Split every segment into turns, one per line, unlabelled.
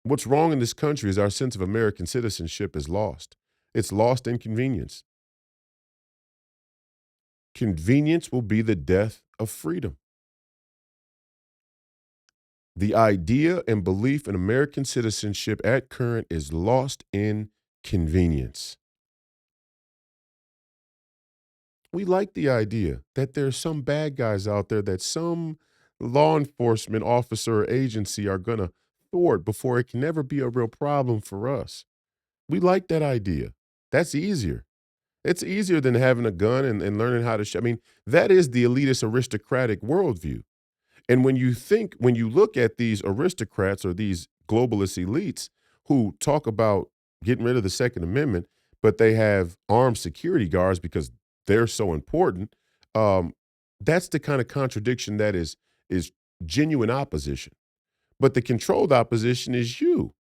What's wrong in this country is our sense of American citizenship is lost. It's lost in convenience. Convenience will be the death of freedom. The idea and belief in American citizenship at current is lost in convenience. We like the idea that there's some bad guys out there that some law enforcement officer or agency are going to thwart before it can never be a real problem for us. We like that idea. That's easier. It's easier than having a gun and learning how to I mean, that is the elitist aristocratic worldview. And when you look at these aristocrats or these globalist elites who talk about getting rid of the Second Amendment, but they have armed security guards because they're so important, um, that's the kind of contradiction that is genuine opposition. But the controlled opposition is you.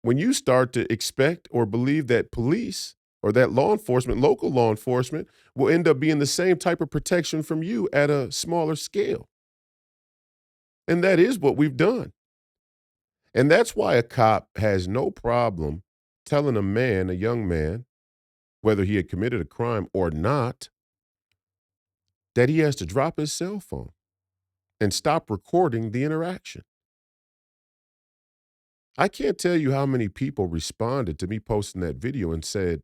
When you start to expect or believe that police or that law enforcement, local law enforcement, will end up being the same type of protection from you at a smaller scale. And that is what we've done. And that's why a cop has no problem telling a young man, whether he had committed a crime or not, that he has to drop his cell phone and stop recording the interaction. I can't tell you how many people responded to me posting that video and said,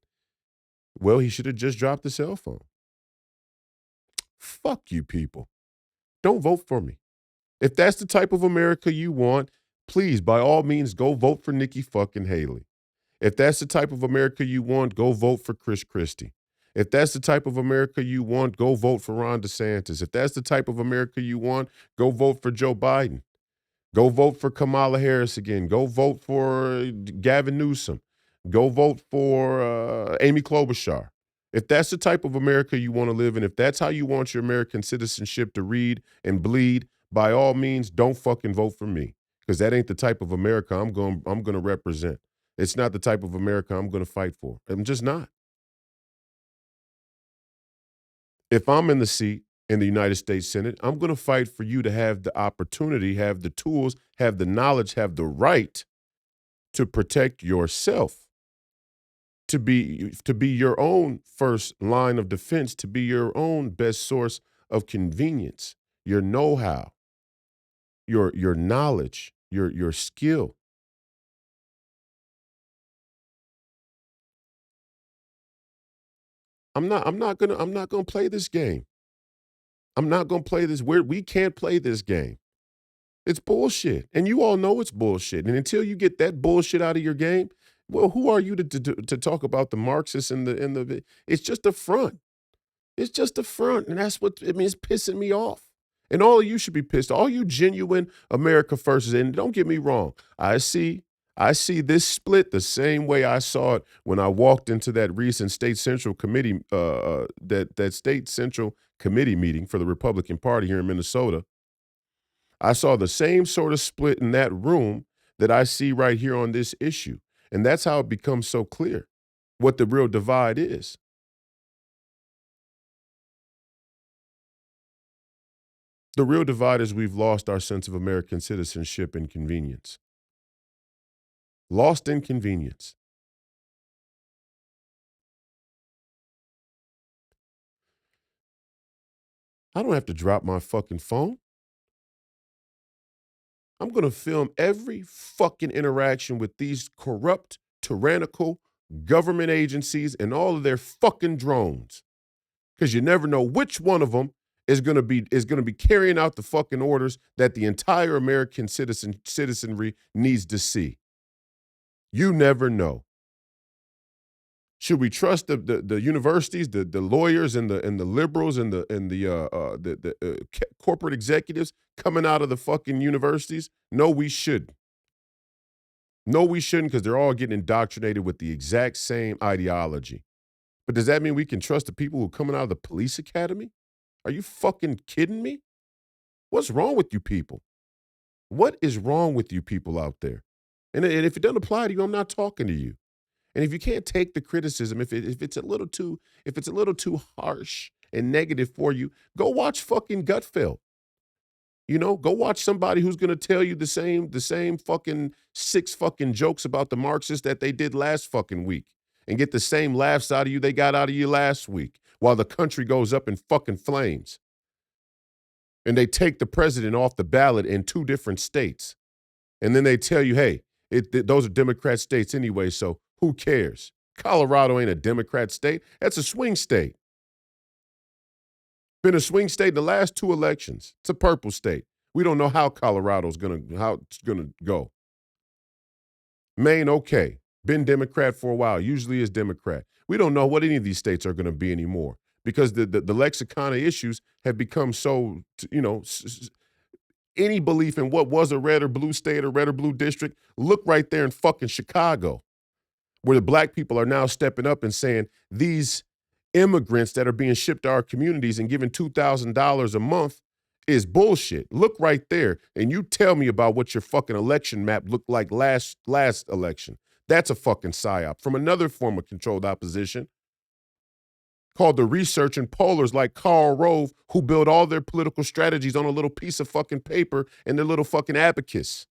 well, he should have just dropped the cell phone. Fuck you people. Don't vote for me. If that's the type of America you want, please, by all means, go vote for Nikki fucking Haley. If that's the type of America you want, go vote for Chris Christie. If that's the type of America you want, go vote for Ron DeSantis. If that's the type of America you want, go vote for Joe Biden. Go vote for Kamala Harris again. Go vote for Gavin Newsom. Go vote for Amy Klobuchar. If that's the type of America you want to live in, if that's how you want your American citizenship to read and bleed, by all means, don't fucking vote for me because that ain't the type of America I'm going to represent. It's not the type of America I'm going to fight for. I'm just not. If I'm in the seat in the United States Senate, I'm going to fight for you to have the opportunity, have the tools, have the knowledge, have the right to protect yourself, to be your own first line of defense, to be your own best source of convenience, your know-how, your knowledge, your skill. I'm not gonna play this game. I'm not gonna play this. We can't play this game. It's bullshit. And you all know it's bullshit. And until you get that bullshit out of your game, well, who are you to talk about the Marxists and the it's just a front. It's just a front. And that's what I mean, it's pissing me off. And all of you should be pissed. All you genuine America firsts. And don't get me wrong. I see this split the same way I saw it when I walked into that recent state central committee, that state central committee meeting for the Republican Party here in Minnesota. I saw the same sort of split in that room that I see right here on this issue. And that's how it becomes so clear what the real divide is. The real divide is we've lost our sense of American citizenship and convenience. Lost in convenience. I don't have to drop my fucking phone. I'm going to film every fucking interaction with these corrupt, tyrannical government agencies and all of their fucking drones. Because you never know which one of them is going to be carrying out the fucking orders that the entire American citizenry needs to see. You never know. Should we trust the universities, the lawyers, and the liberals and the corporate executives coming out of the fucking universities? No, we shouldn't. No, we shouldn't because they're all getting indoctrinated with the exact same ideology. But does that mean we can trust the people who are coming out of the police academy? Are you fucking kidding me? What's wrong with you people? What is wrong with you people out there? And if it doesn't apply to you, I'm not talking to you. And if you can't take the criticism, if it's a little too harsh and negative for you, go watch fucking Gutfeld. You know, go watch somebody who's gonna tell you the same fucking 6 fucking jokes about the Marxists that they did last fucking week and get the same laughs out of you they got out of you last week while the country goes up in fucking flames. And they take the president off the ballot in 2 different states. And then they tell you, hey, those are Democrat states anyway, so who cares? Colorado ain't a Democrat state. That's a swing state. Been a swing state in the last 2 elections. It's a purple state. We don't know how how it's gonna go. Maine, okay. Been Democrat for a while. Usually is Democrat. We don't know what any of these states are gonna be anymore because the lexicon of issues have become so, any belief in what was a red or blue state or red or blue district, look right there in fucking Chicago, where the black people are now stepping up and saying these immigrants that are being shipped to our communities and given $2,000 a month is bullshit. Look right there, and you tell me about what your fucking election map looked like last election. That's a fucking psyop from another form of controlled opposition called the research and pollers like Karl Rove, who build all their political strategies on a little piece of fucking paper and their little fucking abacus.